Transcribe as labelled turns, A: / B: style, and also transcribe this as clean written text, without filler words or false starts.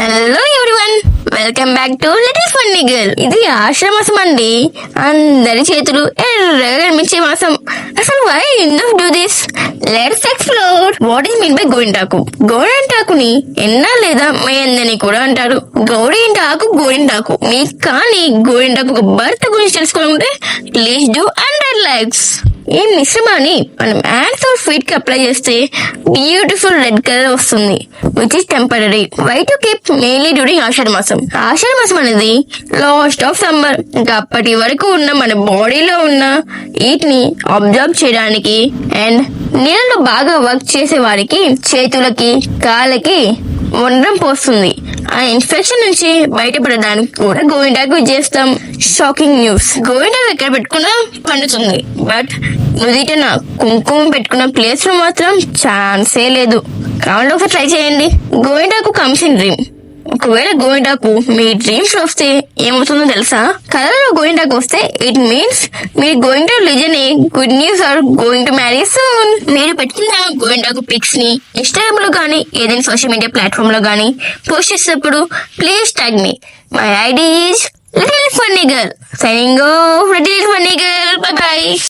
A: Hello everyone, welcome back to little funny girl. ఇది ఆషాఢ మాసం అండి. అందరి చేతులు ఎర్రగా కనిపించే మాసం. అసలు why do this? Let's explore what is mean by gorintaku. గోరింటాకుని ఎన్నా లేదా మేందని కూడా అంటారు. గోరింటాకు గోరింటాకు మీకు కానీ గోరింటాకు భర్త గురించి తెలుసుకోవాలంటే ప్లీజ్ డూ అండర్ లైక్స్. ఈ మిశ్రమాన్ని మనం హ్యాండ్స్ ఆర్ ఫీట్ కి అప్లై చేస్తే బ్యూటిఫుల్ రెడ్ కలర్ వస్తుంది, which is temporary. Why to keep mainly during ఆషాఢ మాసం. ఆషాఢ మాసం అనేది లాస్ట్ ఆఫ్ సమ్మర్. ఇంకా అప్పటి వరకు ఉన్న మన బాడీలో ఉన్న హీట్ ని అబ్జర్వ్ చేయడానికి అండ్ నీళ్ళలో బాగా వర్క్ చేసే వారికి చేతులకి కాళ్ళకి వండడం పోస్తుంది. ఆ ఇన్ఫెక్షన్ నుంచి బయటపడడానికి కూడా గోరింటాకు చేస్తాం. షాకింగ్ న్యూస్, గోరింటాకు ఎక్కడ పెట్టుకున్నా పండుతుంది, బట్ నుదిటిన కుంకుమ పెట్టుకున్న ప్లేస్ లో మాత్రం ఛాన్సే లేదు. కావాలంటే ఒకసారి ట్రై చేయండి. గోరింటాకు కమ్స్ ఇన్ డ్రీమ్. ఒకవేళ గోరింటాకు మీ డ్రీమ్స్ లో వస్తే ఏమవుతుందో తెలుసా? కలలో గోరింటాకు వస్తే ఇట్ మీన్స్ మీరు going to listen a good news or going to marry soon. మీరు పెట్టుకున్న గోరింటాకు పిక్స్ ని ఇన్స్టాగ్రామ్ లో గానీ ఏదైనా సోషల్ మీడియా ప్లాట్ఫామ్ లో గానీ పోస్ట్ చేసేటప్పుడు please tag me. My ID is little funny girl. Signing off little funny girl. By by.